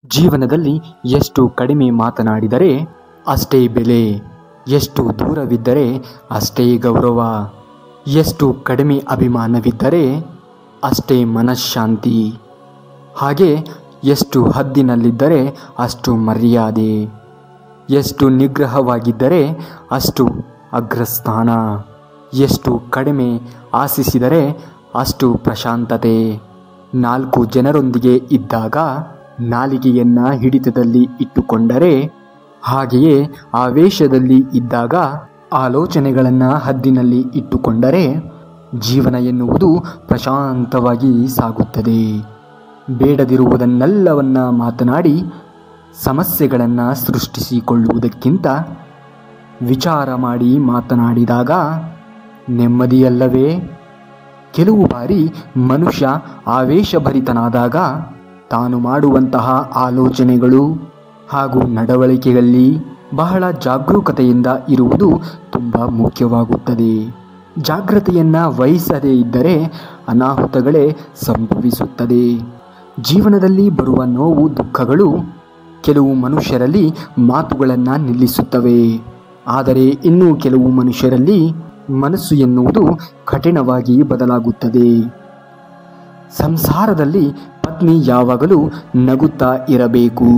ಜೀವನದಲ್ಲಿ ಎಷ್ಟು ಕಡಿಮೆ ಮಾತನಾಡಿದರೆ ಅಷ್ಟೇ ಬೆಲೆ, ಎಷ್ಟು ದೂರವಿದ್ದರೆ ಅಷ್ಟೇ ಗೌರವ, ಎಷ್ಟು ಕಡಿಮೆ ಅಭಿಮಾನವಿದ್ದರೆ ಅಷ್ಟೇ ಮನಃಶಾಂತಿ, ಹಾಗೆ ಎಷ್ಟು ಹದ್ದಿನಲ್ಲಿದ್ದರೆ ಅಷ್ಟು ಮರ್ಯಾದೆ, ಎಷ್ಟು ನಿಗ್ರಹವಾಗಿದ್ದರೆ ಅಷ್ಟು ಅಗ್ರಸ್ಥಾನ, ಎಷ್ಟು ಕಡಿಮೆ ಆಶಿಸಿದರೆ ಅಷ್ಟು ಪ್ರಶಾಂತತೆ. 4 ಜನರೊಂದಿಗೆ ಇದ್ದಾಗ ನಾಲಿಗೆಯನ್ನು ಹಿಡಿತದಲ್ಲಿ ಇಟ್ಟುಕೊಂಡರೆ, ಹಾಗೆಯೇ ಆವೇಶದಲ್ಲಿ ಇದ್ದಾಗ ಆಲೋಚನೆಗಳನ್ನು ಹದ್ದಿನಲ್ಲಿ ಇಟ್ಟುಕೊಂಡರೆ ಜೀವನ ಎನ್ನುವುದು ಪ್ರಶಾಂತವಾಗಿ ಸಾಗುತ್ತದೆ. ಬೇಡದಿರುವುದನ್ನೆಲ್ಲವನ್ನ ಮಾತನಾಡಿ ಸಮಸ್ಯೆಗಳನ್ನು ಸೃಷ್ಟಿಸಿಕೊಳ್ಳುವುದಕ್ಕಿಂತ ವಿಚಾರ ಮಾಡಿ ಮಾತನಾಡಿದಾಗ ನೆಮ್ಮದಿಯಲ್ಲವೇ? ಕೆಲವು ಬಾರಿ ಮನುಷ್ಯ ಆವೇಶಭರಿತನಾದಾಗ ತಾನು ಮಾಡುವಂತಹ ಆಲೋಚನೆಗಳು ಹಾಗೂ ನಡವಳಿಕೆಯಲ್ಲಿ ಬಹಳ ಜಾಗರೂಕತೆಯಿಂದ ಇರುವುದು ತುಂಬ ಮುಖ್ಯವಾಗುತ್ತದೆ. ಜಾಗ್ರತೆಯನ್ನು ವಹಿಸದೇ ಇದ್ದರೆ ಅನಾಹುತಗಳೇ ಸಂಭವಿಸುತ್ತದೆ. ಜೀವನದಲ್ಲಿ ಬರುವ ನೋವು ದುಃಖಗಳು ಕೆಲವು ಮನುಷ್ಯರಲ್ಲಿ ಮಾತುಗಳನ್ನು ನಿಲ್ಲಿಸುತ್ತವೆ. ಆದರೆ ಇನ್ನೂ ಕೆಲವು ಮನುಷ್ಯರಲ್ಲಿ ಮನಸ್ಸು ಎನ್ನುವುದು ಕಠಿಣವಾಗಿ ಬದಲಾಗುತ್ತದೆ. ಸಂಸಾರದಲ್ಲಿ ಪತ್ನಿ ಯಾವಾಗಲೂ ನಗುತ್ತಾ ಇರಬೇಕು,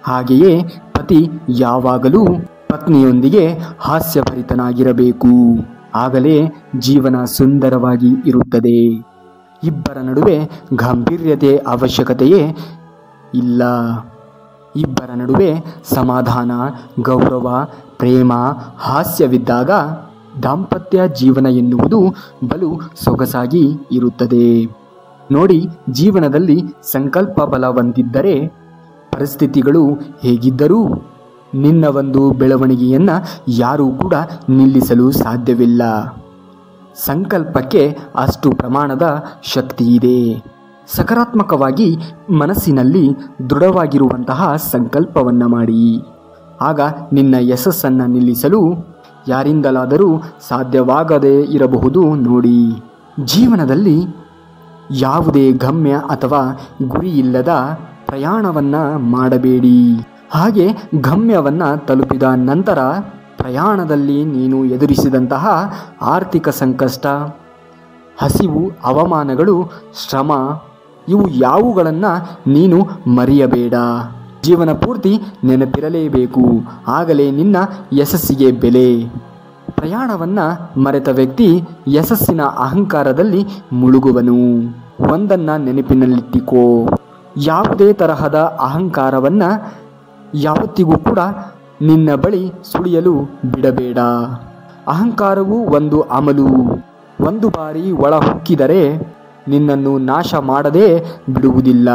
ಹಾಗೆಯೇ ಪತಿ ಯಾವಾಗಲೂ ಪತ್ನಿಯೊಂದಿಗೆ ಹಾಸ್ಯಭರಿತನಾಗಿರಬೇಕು. ಆಗಲೇ ಜೀವನ ಸುಂದರವಾಗಿ ಇರುತ್ತದೆ. ಇಬ್ಬರ ನಡುವೆ ಗಾಂಭೀರ್ಯತೆ ಅವಶ್ಯಕತೆಯೇ ಇಲ್ಲ. ಇಬ್ಬರ ನಡುವೆ ಸಮಾಧಾನ, ಗೌರವ, ಪ್ರೇಮ, ಹಾಸ್ಯವಿದ್ದಾಗ ದಾಂಪತ್ಯ ಜೀವನ ಎನ್ನುವುದು ಬಲು ಸೊಗಸಾಗಿ ಇರುತ್ತದೆ. ನೋಡಿ, ಜೀವನದಲ್ಲಿ ಸಂಕಲ್ಪ ಬಲ ಹೊಂದಿದ್ದರೆ ಪರಿಸ್ಥಿತಿಗಳು ಹೇಗಿದ್ದರೂ ನಿನ್ನ ಒಂದು ಬೆಳವಣಿಗೆಯನ್ನು ಯಾರೂ ಕೂಡ ನಿಲ್ಲಿಸಲು ಸಾಧ್ಯವಿಲ್ಲ. ಸಂಕಲ್ಪಕ್ಕೆ ಅಷ್ಟು ಪ್ರಮಾಣದ ಶಕ್ತಿ ಇದೆ. ಸಕಾರಾತ್ಮಕವಾಗಿ ಮನಸ್ಸಿನಲ್ಲಿ ದೃಢವಾಗಿರುವಂತಹ ಸಂಕಲ್ಪವನ್ನು ಮಾಡಿ. ಆಗ ನಿನ್ನ ಯಶಸ್ಸನ್ನು ನಿಲ್ಲಿಸಲು ಯಾರಿಂದಲಾದರೂ ಸಾಧ್ಯವಾಗದೇ ಇರಬಹುದು. ನೋಡಿ, ಜೀವನದಲ್ಲಿ ಯಾವುದೇ ಗಮ್ಯ ಅಥವಾ ಗುರಿಯಿಲ್ಲದ ಪ್ರಯಾಣವನ್ನು ಮಾಡಬೇಡಿ. ಹಾಗೆ ಗಮ್ಯವನ್ನು ತಲುಪಿದ ನಂತರ ಪ್ರಯಾಣದಲ್ಲಿ ನೀನು ಎದುರಿಸಿದಂತಹ ಆರ್ಥಿಕ ಸಂಕಷ್ಟ, ಹಸಿವು, ಅವಮಾನಗಳು, ಶ್ರಮ ಇವು ಯಾವುಗಳನ್ನು ನೀನು ಮರೆಯಬೇಡ. ಜೀವನ ಪೂರ್ತಿ ನೆನಪಿರಲೇಬೇಕು. ಆಗಲೇ ನಿನ್ನ ಯಶಸ್ಸಿಗೆ ಬೆಲೆ. ಪ್ರಯಾಣವನ್ನು ಮರೆತ ವ್ಯಕ್ತಿ ಯಶಸ್ಸಿನ ಅಹಂಕಾರದಲ್ಲಿ ಮುಳುಗುವನು. ಒಂದನ್ನು ನೆನಪಿನಲ್ಲಿಟ್ಟಿಕೋ, ಯಾವುದೇ ತರಹದ ಅಹಂಕಾರವನ್ನು ಯಾವತ್ತಿಗೂ ಕೂಡ ನಿನ್ನ ಬಳಿ ಸುಳಿಯಲು ಬಿಡಬೇಡ. ಅಹಂಕಾರವು ಒಂದು ಅಮಲು. ಒಂದು ಬಾರಿ ಒಳ ಹೊಕ್ಕಿದರೆ ನಿನ್ನನ್ನು ನಾಶ ಮಾಡದೇ ಬಿಡುವುದಿಲ್ಲ.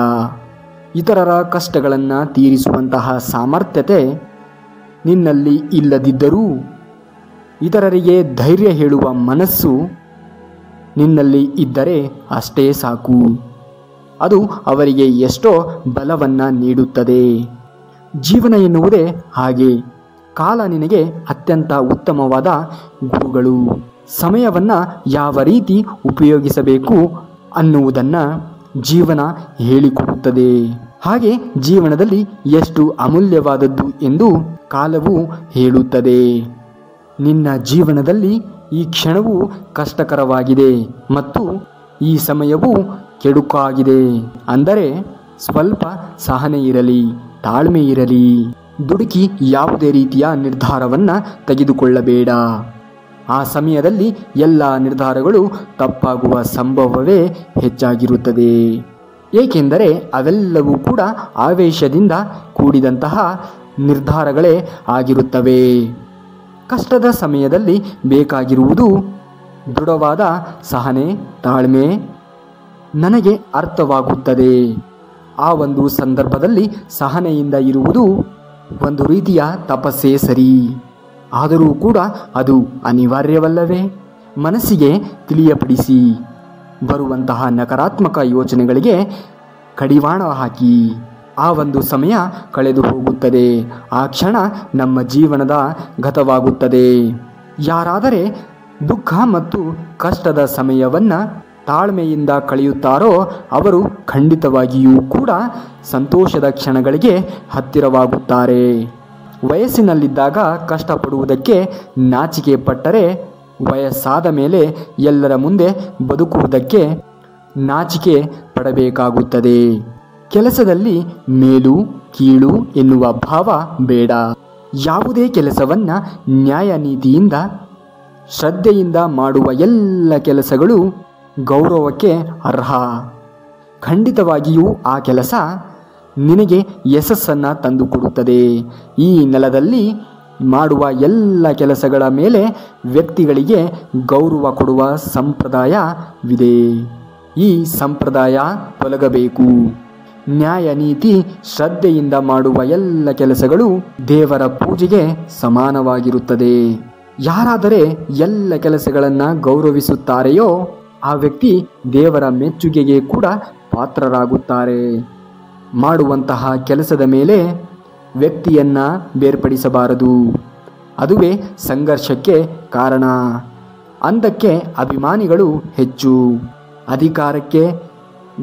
ಇತರರ ಕಷ್ಟಗಳನ್ನು ತೀರಿಸುವಂತಹ ಸಾಮರ್ಥ್ಯತೆ ನಿನ್ನಲ್ಲಿ ಇಲ್ಲದಿದ್ದರೂ ಇತರರಿಗೆ ಧೈರ್ಯ ಹೇಳುವ ಮನಸ್ಸು ನಿನ್ನಲ್ಲಿ ಇದ್ದರೆ ಅಷ್ಟೇ ಸಾಕು. ಅದು ಅವರಿಗೆ ಎಷ್ಟೋ ಬಲವನ್ನು ನೀಡುತ್ತದೆ. ಜೀವನ ಎನ್ನುವುದೇ ಹಾಗೆ. ಕಾಲ ನಿನಗೆ ಅತ್ಯಂತ ಉತ್ತಮವಾದ ಗುರುಗಳು. ಸಮಯವನ್ನು ಯಾವ ರೀತಿ ಉಪಯೋಗಿಸಬೇಕು ಅನ್ನುವುದನ್ನು ಜೀವನ ಹೇಳಿಕೊಡುತ್ತದೆ. ಹಾಗೆ ಜೀವನದಲ್ಲಿ ಎಷ್ಟು ಅಮೂಲ್ಯವಾದದ್ದು ಎಂದು ಕಾಲವು ಹೇಳುತ್ತದೆ. ನಿನ್ನ ಜೀವನದಲ್ಲಿ ಈ ಕ್ಷಣವು ಕಷ್ಟಕರವಾಗಿದೆ ಮತ್ತು ಈ ಸಮಯವು ಕೆಡುಕಾಗಿದೆ ಅಂದರೆ ಸ್ವಲ್ಪ ಸಹನೆ ಇರಲಿ, ತಾಳ್ಮೆ ಇರಲಿ. ದುಡುಕಿ ಯಾವುದೇ ರೀತಿಯ ನಿರ್ಧಾರವನ್ನು ತೆಗೆದುಕೊಳ್ಳಬೇಡ. ಆ ಸಮಯದಲ್ಲಿ ಎಲ್ಲ ನಿರ್ಧಾರಗಳು ತಪ್ಪಾಗುವ ಸಂಭವವೇ ಹೆಚ್ಚಾಗಿರುತ್ತದೆ. ಏಕೆಂದರೆ ಅವೆಲ್ಲವೂ ಕೂಡ ಆವೇಶದಿಂದ ಕೂಡಿದಂತಹ ನಿರ್ಧಾರಗಳೇ ಆಗಿರುತ್ತವೆ. ಕಷ್ಟದ ಸಮಯದಲ್ಲಿ ಬೇಕಾಗಿರುವುದು ದೃಢವಾದ ಸಹನೆ, ತಾಳ್ಮೆ. ನನಗೆ ಅರ್ಥವಾಗುತ್ತದೆ. ಆ ಒಂದು ಸಂದರ್ಭದಲ್ಲಿ ಸಹನೆಯಿಂದ ಇರುವುದು ಒಂದು ರೀತಿಯ ತಪಸ್ಸೇ ಸರಿ. ಆದರೂ ಕೂಡ ಅದು ಅನಿವಾರ್ಯವಲ್ಲವೇ? ಮನಸ್ಸಿಗೆ ತಿಳಿಯಪಡಿಸಿ. ಬರುವಂತಹ ನಕಾರಾತ್ಮಕ ಯೋಚನೆಗಳಿಗೆ ಕಡಿವಾಣ ಹಾಕಿ. ಆ ಒಂದು ಸಮಯ ಕಳೆದು ಹೋಗುತ್ತದೆ. ಆ ಕ್ಷಣ ನಮ್ಮ ಜೀವನದ ಗತವಾಗುತ್ತದೆ. ಯಾರಾದರೆ ದುಃಖ ಮತ್ತು ಕಷ್ಟದ ಸಮಯವನ್ನು ತಾಳ್ಮೆಯಿಂದ ಕಳೆಯುತ್ತಾರೋ ಅವರು ಖಂಡಿತವಾಗಿಯೂ ಕೂಡ ಸಂತೋಷದ ಕ್ಷಣಗಳಿಗೆ ಹತ್ತಿರವಾಗುತ್ತಾರೆ. ವಯಸ್ಸಿನಲ್ಲಿದ್ದಾಗ ಕಷ್ಟಪಡುವುದಕ್ಕೆ ನಾಚಿಕೆ ಪಟ್ಟರೆ ವಯಸ್ಸಾದ ಮೇಲೆ ಎಲ್ಲರ ಮುಂದೆ ಬದುಕುವುದಕ್ಕೆ ನಾಚಿಕೆ ಪಡಬೇಕಾಗುತ್ತದೆ. ಕೆಲಸದಲ್ಲಿ ಮೇಲು ಕೀಳು ಎನ್ನುವ ಭಾವ ಬೇಡ. ಯಾವುದೇ ಕೆಲಸವನ್ನ ನ್ಯಾಯ ನೀತಿಯಿಂದ ಶ್ರದ್ಧೆಯಿಂದ ಮಾಡುವ ಎಲ್ಲ ಕೆಲಸಗಳು ಗೌರವಕ್ಕೆ ಅರ್ಹ. ಖಂಡಿತವಾಗಿಯೂ ಆ ಕೆಲಸ ನಿನಗೆ ಯಶಸ್ಸನ್ನು ತಂದುಕೊಡುತ್ತದೆ. ಈ ನೆಲದಲ್ಲಿ ಮಾಡುವ ಎಲ್ಲ ಕೆಲಸಗಳ ಮೇಲೆ ವ್ಯಕ್ತಿಗಳಿಗೆ ಗೌರವ ಕೊಡುವ ಸಂಪ್ರದಾಯವಿದೆ. ಈ ಸಂಪ್ರದಾಯ ತೊಲಗಬೇಕು. ನ್ಯಾಯ ನೀತಿ ಶ್ರದ್ಧೆಯಿಂದ ಮಾಡುವ ಎಲ್ಲ ಕೆಲಸಗಳು ದೇವರ ಪೂಜೆಗೆ ಸಮಾನವಾಗಿರುತ್ತದೆ. ಯಾರಾದರೆ ಎಲ್ಲ ಕೆಲಸಗಳನ್ನು ಗೌರವಿಸುತ್ತಾರೆಯೋ ಆ ವ್ಯಕ್ತಿ ದೇವರ ಮೆಚ್ಚುಗೆಗೆ ಕೂಡ ಪಾತ್ರರಾಗುತ್ತಾರೆ. ಮಾಡುವಂತಹ ಕೆಲಸದ ಮೇಲೆ ವ್ಯಕ್ತಿಯನ್ನ ಬೇರ್ಪಡಿಸಬಾರದು. ಅದುವೇ ಸಂಘರ್ಷಕ್ಕೆ ಕಾರಣ. ಅಂದಕ್ಕೆ ಅಭಿಮಾನಿಗಳು ಹೆಚ್ಚು, ಅಧಿಕಾರಕ್ಕೆ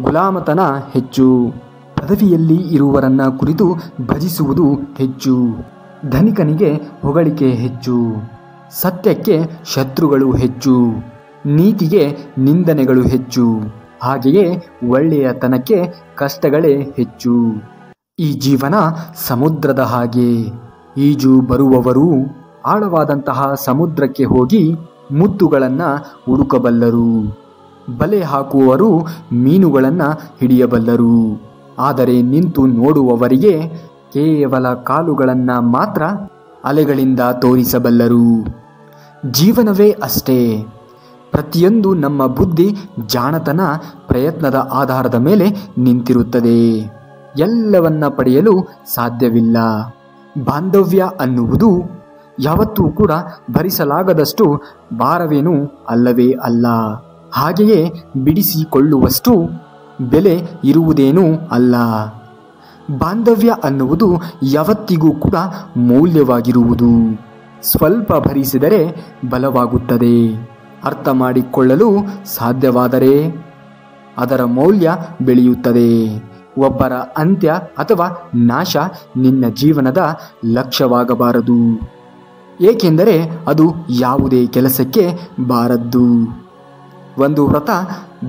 ಗುಲಾಮತನ ಹೆಚ್ಚು, ಪದವಿಯಲ್ಲಿ ಇರುವವರನ್ನ ಕುರಿತು ಭಜಿಸುವುದು ಹೆಚ್ಚು, ಧನಿಕನಿಗೆ ಹೊಗಳಿಕೆ ಹೆಚ್ಚು, ಸತ್ಯಕ್ಕೆ ಶತ್ರುಗಳು ಹೆಚ್ಚು, ನೀತಿಗೆ ನಿಂದನೆಗಳು ಹೆಚ್ಚು, ಹಾಗೆಯೇ ಒಳ್ಳೆಯತನಕ್ಕೆ ಕಷ್ಟಗಳೇ ಹೆಚ್ಚು. ಈ ಜೀವನ ಸಮುದ್ರದ ಹಾಗೆ. ಈಜು ಬರುವವರು ಆಳವಾದಂತಹ ಸಮುದ್ರಕ್ಕೆ ಹೋಗಿ ಮುತ್ತುಗಳನ್ನು ಹುಡುಕಬಲ್ಲರು. ಬಲೆ ಹಾಕುವವರು ಮೀನುಗಳನ್ನು ಹಿಡಿಯಬಲ್ಲರು. ಆದರೆ ನಿಂತು ನೋಡುವವರಿಗೆ ಕೇವಲ ಕಾಲುಗಳನ್ನು ಮಾತ್ರ ಅಲೆಗಳಿಂದ ತೋರಿಸಬಲ್ಲರು. ಜೀವನವೇ ಅಷ್ಟೇ. ಪ್ರತಿಯೊಂದು ನಮ್ಮ ಬುದ್ಧಿ ಜಾಣತನ ಪ್ರಯತ್ನದ ಆಧಾರದ ಮೇಲೆ ನಿಂತಿರುತ್ತದೆ. ಎಲ್ಲವನ್ನ ಪಡೆಯಲು ಸಾಧ್ಯವಿಲ್ಲ. ಬಾಂಧವ್ಯ ಅನ್ನುವುದು ಯಾವತ್ತೂ ಕೂಡ ಭರಿಸಲಾಗದಷ್ಟು ಭಾರವೇನೂ ಅಲ್ಲವೇ ಅಲ್ಲ. ಹಾಗೆಯೇ ಬಿಡಿಸಿಕೊಳ್ಳುವಷ್ಟು ಬೆಲೆ ಇರುವುದೇನೂ ಅಲ್ಲ. ಬಾಂಧವ್ಯ ಅನ್ನುವುದು ಯಾವತ್ತಿಗೂ ಕೂಡ ಮೌಲ್ಯವಾಗಿರುವುದು. ಸ್ವಲ್ಪ ಭರಿಸಿದರೆ ಬಲವಾಗುತ್ತದೆ. ಅರ್ಥ ಮಾಡಿಕೊಳ್ಳಲು ಸಾಧ್ಯವಾದರೆ ಅದರ ಮೌಲ್ಯ ಬೆಳೆಯುತ್ತದೆ. ಒಬ್ಬರ ಅಂತ್ಯ ಅಥವಾ ನಾಶ ನಿನ್ನ ಜೀವನದ ಲಕ್ಷ್ಯವಾಗಬಾರದು. ಏಕೆಂದರೆ ಅದು ಯಾವುದೇ ಕೆಲಸಕ್ಕೆ ಬಾರದ್ದು. ಒಂದು ವ್ರತ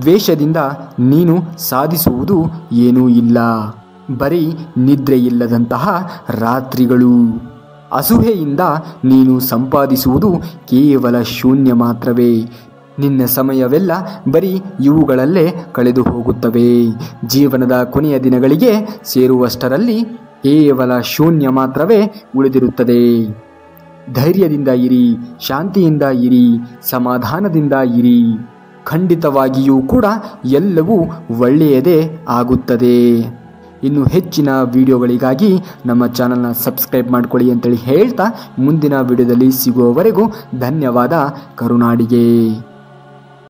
ದ್ವೇಷದಿಂದ ನೀನು ಸಾಧಿಸುವುದು ಏನೂ ಇಲ್ಲ. ಬರೀ ನಿದ್ರೆಯಿಲ್ಲದಂತಹ ರಾತ್ರಿಗಳು. ಅಸೂಹೆಯಿಂದ ನೀನು ಸಂಪಾದಿಸುವುದು ಕೇವಲ ಶೂನ್ಯ ಮಾತ್ರವೇ. ನಿನ್ನ ಸಮಯವೆಲ್ಲ ಬರೀ ಇವುಗಳಲ್ಲೇ ಕಳೆದು ಹೋಗುತ್ತವೆ. ಜೀವನದ ಕೊನೆಯ ದಿನಗಳಿಗೆ ಸೇರುವಷ್ಟರಲ್ಲಿ ಕೇವಲ ಶೂನ್ಯ ಮಾತ್ರವೇ ಉಳಿದಿರುತ್ತದೆ. ಧೈರ್ಯದಿಂದ ಇರಿ, ಶಾಂತಿಯಿಂದ ಇರಿ, ಸಮಾಧಾನದಿಂದ ಇರಿ. ಖಂಡಿತವಾಗಿಯೂ ಕೂಡ ಎಲ್ಲವೂ ಒಳ್ಳೆಯದೇ ಆಗುತ್ತದೆ. ಇನ್ನು ಹೆಚ್ಚಿನ ವಿಡಿಯೋಗಳಿಗಾಗಿ ನಮ್ಮ ಚಾನಲ್ನ ಸಬ್ಸ್ಕ್ರೈಬ್ ಮಾಡ್ಕೊಳ್ಳಿ ಅಂತೇಳಿ ಹೇಳ್ತಾ ಮುಂದಿನ ವಿಡಿಯೋದಲ್ಲಿ ಸಿಗುವವರೆಗೂ ಧನ್ಯವಾದ. ಕರುನಾಡಿಗೆ.